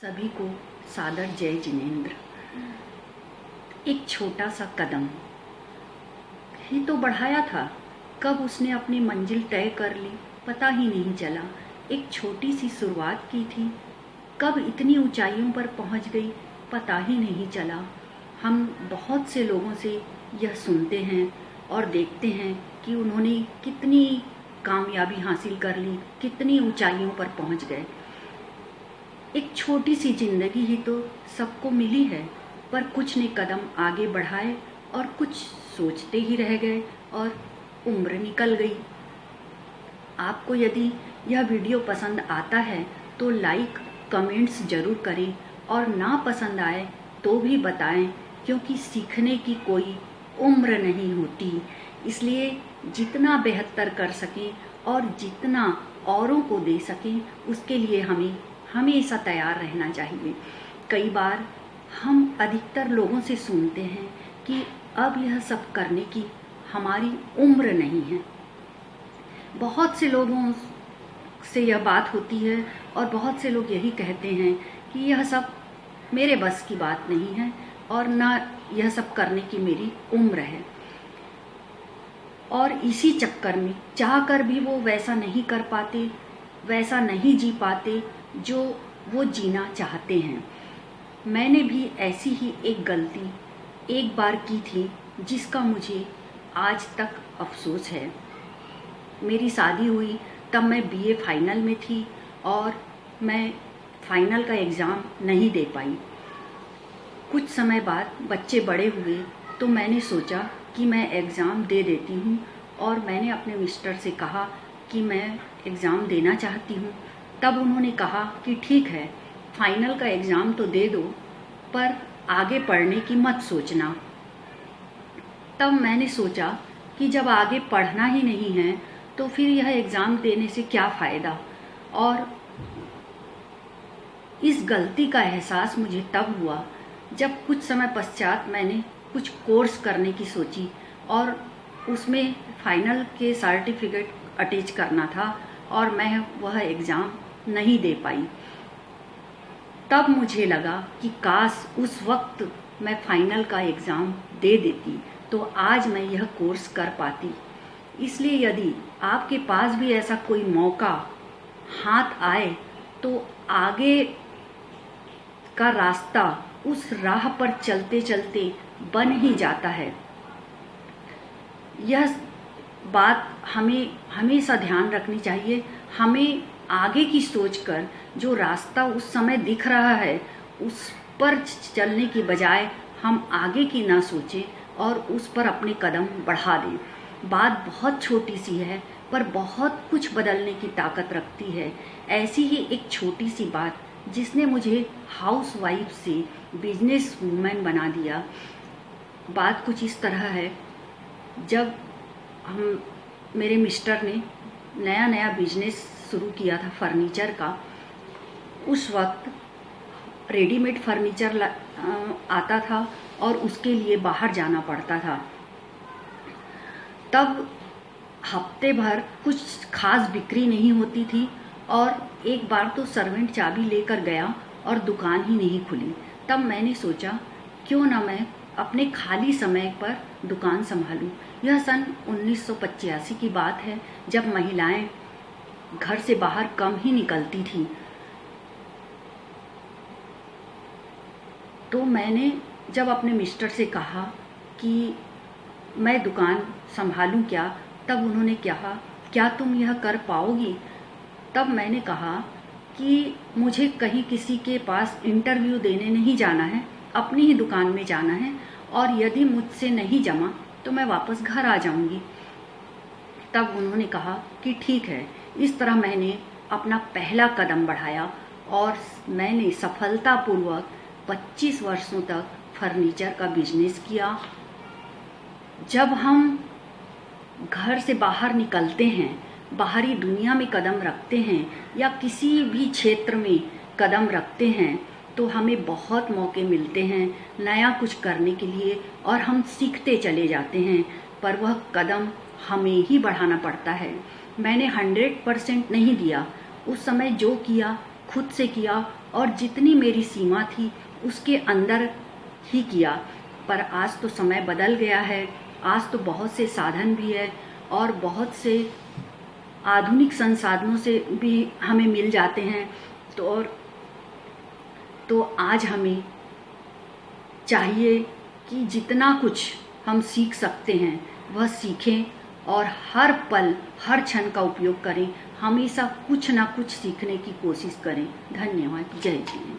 सभी को सादर जय जिनेंद्र। एक छोटा सा कदम ही तो बढ़ाया था, कब उसने अपनी मंजिल तय कर ली पता ही नहीं चला। एक छोटी सी शुरुआत की थी, कब इतनी ऊंचाइयों पर पहुंच गई पता ही नहीं चला। हम बहुत से लोगों से यह सुनते हैं और देखते हैं कि उन्होंने कितनी कामयाबी हासिल कर ली, कितनी ऊंचाइयों पर पहुंच गए। एक छोटी सी जिंदगी ही तो सबको मिली है, पर कुछ ने कदम आगे बढ़ाए और कुछ सोचते ही रह गए और उम्र निकल गई। आपको यदि यह वीडियो पसंद आता है तो लाइक कमेंट्स ज़रूर करें और ना पसंद आए तो भी बताएं, क्योंकि सीखने की कोई उम्र नहीं होती। इसलिए जितना बेहतर कर सकें और जितना औरों को दे सकें उसके लिए हमें हमेशा तैयार रहना चाहिए। कई बार हम अधिकतर लोगों से सुनते हैं कि अब यह सब करने की हमारी उम्र नहीं है। बहुत से लोगों से यह बात होती है और बहुत से लोग यही कहते हैं कि यह सब मेरे बस की बात नहीं है और ना यह सब करने की मेरी उम्र है। और इसी चक्कर में चाहकर भी वो वैसा नहीं कर पाते, वैसा नहीं जी पाते जो वो जीना चाहते हैं। मैंने भी ऐसी ही एक गलती एक बार की थी जिसका मुझे आज तक अफसोस है। मेरी शादी हुई तब मैं बीए फाइनल में थी और मैं फाइनल का एग्ज़ाम नहीं दे पाई। कुछ समय बाद बच्चे बड़े हुए तो मैंने सोचा कि मैं एग्ज़ाम दे देती हूँ और मैंने अपने मिस्टर से कहा कि मैं एग्ज़ाम देना चाहती हूँ। तब उन्होंने कहा कि ठीक है, फाइनल का एग्ज़ाम तो दे दो पर आगे पढ़ने की मत सोचना। तब मैंने सोचा कि जब आगे पढ़ना ही नहीं है तो फिर यह एग्ज़ाम देने से क्या फ़ायदा। और इस गलती का एहसास मुझे तब हुआ जब कुछ समय पश्चात मैंने कुछ कोर्स करने की सोची और उसमें फाइनल के सर्टिफिकेट अटैच करना था और मैं वह एग्ज़ाम नहीं दे पाई। तब मुझे लगा कि काश उस वक्त मैं फाइनल का एग्ज़ाम दे देती तो आज मैं यह कोर्स कर पाती। इसलिए यदि आपके पास भी ऐसा कोई मौका हाथ आए तो आगे का रास्ता उस राह पर चलते चलते बन ही जाता है। यह बात हमें हमेशा ध्यान रखनी चाहिए। हमें आगे की सोचकर जो रास्ता उस समय दिख रहा है उस पर चलने की बजाय हम आगे की ना सोचें और उस पर अपने कदम बढ़ा दें। बात बहुत छोटी सी है पर बहुत कुछ बदलने की ताकत रखती है। ऐसी ही एक छोटी सी बात जिसने मुझे हाउसवाइफ से बिजनेस वूमेन बना दिया। बात कुछ इस तरह है, जब मेरे मिस्टर ने नया नया बिजनेस शुरू किया था फर्नीचर का, उस वक्त रेडीमेड फर्नीचर आता था और उसके लिए बाहर जाना पड़ता था। तब हफ्ते भर कुछ खास बिक्री नहीं होती थी और एक बार तो सर्वेंट चाबी लेकर गया और दुकान ही नहीं खुली। तब मैंने सोचा क्यों ना मैं अपने खाली समय पर दुकान संभालूं। यह सन 1985 की बात है, जब महिलाएं घर से बाहर कम ही निकलती थी। तो मैंने जब अपने मिस्टर से कहा कि मैं दुकान संभालूं क्या, तब उन्होंने कहा क्या तुम यह कर पाओगी। तब मैंने कहा कि मुझे कहीं किसी के पास इंटरव्यू देने नहीं जाना है, अपनी ही दुकान में जाना है और यदि मुझसे नहीं जमा तो मैं वापस घर आ जाऊंगी। तब उन्होंने कहा कि ठीक है। इस तरह मैंने अपना पहला कदम बढ़ाया और मैंने सफलतापूर्वक 25 वर्षों तक फर्नीचर का बिजनेस किया। जब हम घर से बाहर निकलते हैं, बाहरी दुनिया में कदम रखते हैं या किसी भी क्षेत्र में कदम रखते हैं तो हमें बहुत मौके मिलते हैं नया कुछ करने के लिए और हम सीखते चले जाते हैं, पर वह कदम हमें ही बढ़ाना पड़ता है। मैंने 100% नहीं दिया। उस समय जो किया खुद से किया और जितनी मेरी सीमा थी उसके अंदर ही किया। पर आज तो समय बदल गया है, आज तो बहुत से साधन भी है और बहुत से आधुनिक संसाधनों से भी हमें मिल जाते हैं। तो आज हमें चाहिए कि जितना कुछ हम सीख सकते हैं वह सीखें और हर पल हर क्षण का उपयोग करें, हमेशा कुछ ना कुछ सीखने की कोशिश करें। धन्यवाद। जय हिंद।